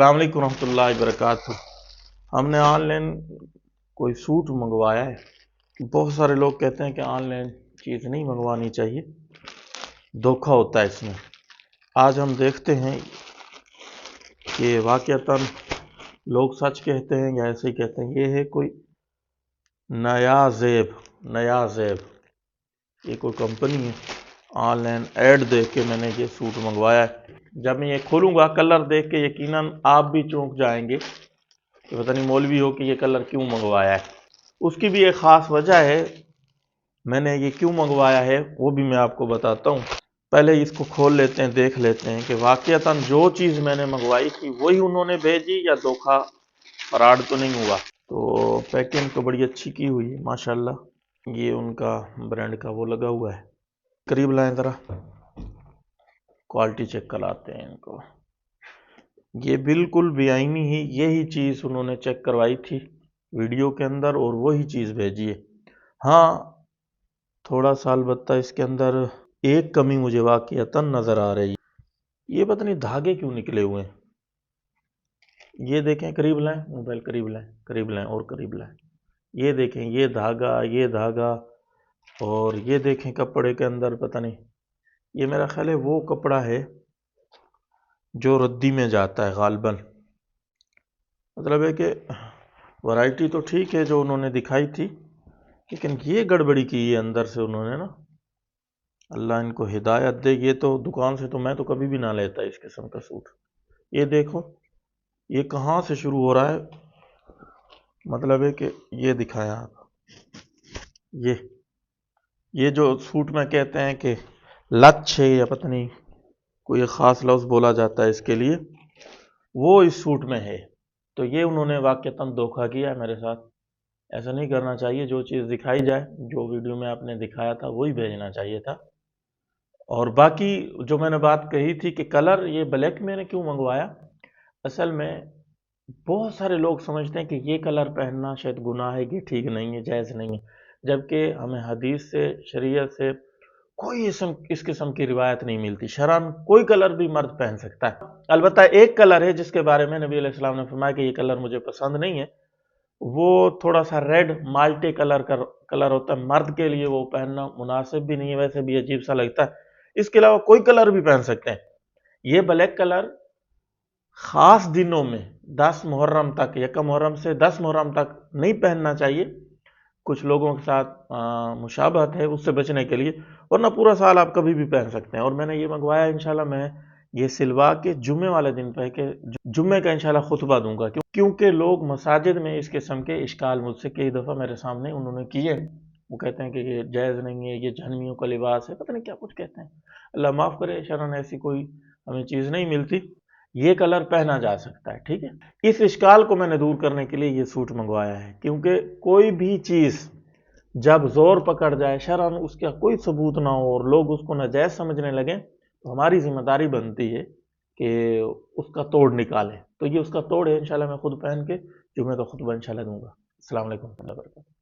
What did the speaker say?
السلام علیکم ورحمۃ اللہ وبرکاتہ۔ ہم نے آن لائن کوئی سوٹ منگوایا ہے۔ بہت سارے لوگ کہتے ہیں کہ آن لائن چیز نہیں منگوانی چاہیے، دھوکہ ہوتا ہے اس میں۔ آج ہم دیکھتے ہیں کہ واقعتاً لوگ سچ کہتے ہیں یا ایسے ہی کہتے ہیں۔ یہ ہے کوئی نیا زیب، یہ کوئی کمپنی ہے۔ آن لائن ایڈ دیکھ کے میں نے یہ سوٹ منگوایا ہے۔ جب میں یہ کھولوں گا کلر دیکھ کے یقیناً آپ بھی چونک جائیں گے کہ پتہ نہیں مولوی ہو کہ یہ کلر کیوں منگوایا ہے۔ اس کی بھی ایک خاص وجہ ہے، میں نے یہ کیوں منگوایا ہے وہ بھی میں آپ کو بتاتا ہوں۔ پہلے اس کو کھول لیتے ہیں، دیکھ لیتے ہیں کہ واقعتاً جو چیز میں نے منگوائی تھی وہی انہوں نے بھیجی یا دھوکہ فراڈ تو نہیں ہوا۔ تو پیکنگ تو بڑی اچھی کی ہوئی ہے ماشاءاللہ۔ یہ ان کا برانڈ کا وہ لگا ہوا ہے۔ قریب لائیں ذرا، کوالٹی چیک کراتے ہیں ان کو۔ یہ بالکل بے آئینی ہی یہی چیز انہوں نے چیک کروائی تھی ویڈیو کے اندر اور وہی چیز بھیجی ہے۔ ہاں تھوڑا سا البتہ اس کے اندر ایک کمی مجھے واقعتاً نظر آ رہی ہے۔ یہ پتہ نہیں دھاگے کیوں نکلے ہوئے ہیں۔ یہ دیکھیں، قریب لائیں موبائل، قریب لائیں اور قریب لائیں۔ یہ دیکھیں، یہ دھاگا اور یہ دیکھیں کپڑے کے اندر پتہ نہیں، یہ میرا خیال ہے وہ کپڑا ہے جو ردی میں جاتا ہے غالباً۔ مطلب ہے کہ ورائٹی تو ٹھیک ہے جو انہوں نے دکھائی تھی، لیکن یہ گڑبڑی کی ہے اندر سے انہوں نے نا۔ اللہ ان کو ہدایت دے۔ یہ تو دکان سے تو میں تو کبھی بھی نہ لیتا اس قسم کا سوٹ۔ یہ دیکھو یہ کہاں سے شروع ہو رہا ہے، مطلب ہے کہ یہ دکھایا آپ، یہ جو سوٹ میں کہتے ہیں کہ لچ ہے یا پتہ نہیں کوئی خاص لفظ بولا جاتا ہے اس کے لیے، وہ اس سوٹ میں ہے۔ تو یہ انہوں نے واقعتاً دھوکہ کیا ہے میرے ساتھ۔ ایسا نہیں کرنا چاہیے، جو چیز دکھائی جائے، جو ویڈیو میں آپ نے دکھایا تھا وہی بھیجنا چاہیے تھا۔ اور باقی جو میں نے بات کہی تھی کہ کلر، یہ بلیک میں نے کیوں منگوایا، اصل میں بہت سارے لوگ سمجھتے ہیں کہ یہ کلر پہننا شاید گناہ ہے، یہ ٹھیک نہیں ہے، جائز نہیں ہے، جبکہ ہمیں حدیث سے، شریعت سے کوئی اس قسم کی روایت نہیں ملتی۔ شرعاً کوئی کلر بھی مرد پہن سکتا ہے۔ البتہ ایک کلر ہے جس کے بارے میں نبی علیہ السلام نے فرمایا کہ یہ کلر مجھے پسند نہیں ہے، وہ تھوڑا سا ریڈ مالٹے کلر کا کلر ہوتا ہے، مرد کے لیے وہ پہننا مناسب بھی نہیں ہے، ویسے بھی عجیب سا لگتا ہے۔ اس کے علاوہ کوئی کلر بھی پہن سکتے ہیں۔ یہ بلیک کلر خاص دنوں میں 10 محرم تک، 1 محرم سے 10 محرم تک نہیں پہننا چاہیے، کچھ لوگوں کے ساتھ مشابہت ہے، اس سے بچنے کے لیے، ورنہ پورا سال آپ کبھی بھی پہن سکتے ہیں۔ اور میں نے یہ منگوایا انشاءاللہ، میں یہ سلوا کے جمعے والے دن پہ کہ جمعے کا انشاءاللہ خطبہ دوں گا، کیونکہ لوگ مساجد میں اس قسم کے اشکال مجھ سے کئی دفعہ میرے سامنے انہوں نے کیے۔ وہ کہتے ہیں کہ یہ جائز نہیں ہے، یہ جہنمیوں کا لباس ہے، پتہ نہیں کیا کچھ کہتے ہیں۔ اللہ معاف کرے، شرعاً ایسی کوئی ہمیں چیز نہیں ملتی۔ یہ کلر پہنا جا سکتا ہے، ٹھیک ہے۔ اس اشکال کو میں نے دور کرنے کے لیے یہ سوٹ منگوایا ہے، کیونکہ کوئی بھی چیز جب زور پکڑ جائے، شرعاً اس کا کوئی ثبوت نہ ہو اور لوگ اس کو ناجائز سمجھنے لگیں، تو ہماری ذمہ داری بنتی ہے کہ اس کا توڑ نکالیں۔ تو یہ اس کا توڑ ہے، انشاءاللہ میں خود پہن کے جمعے کا خطبہ انشاءاللہ دوں گا۔ السلام علیکم ورحمۃ اللہ وبرکاتہ۔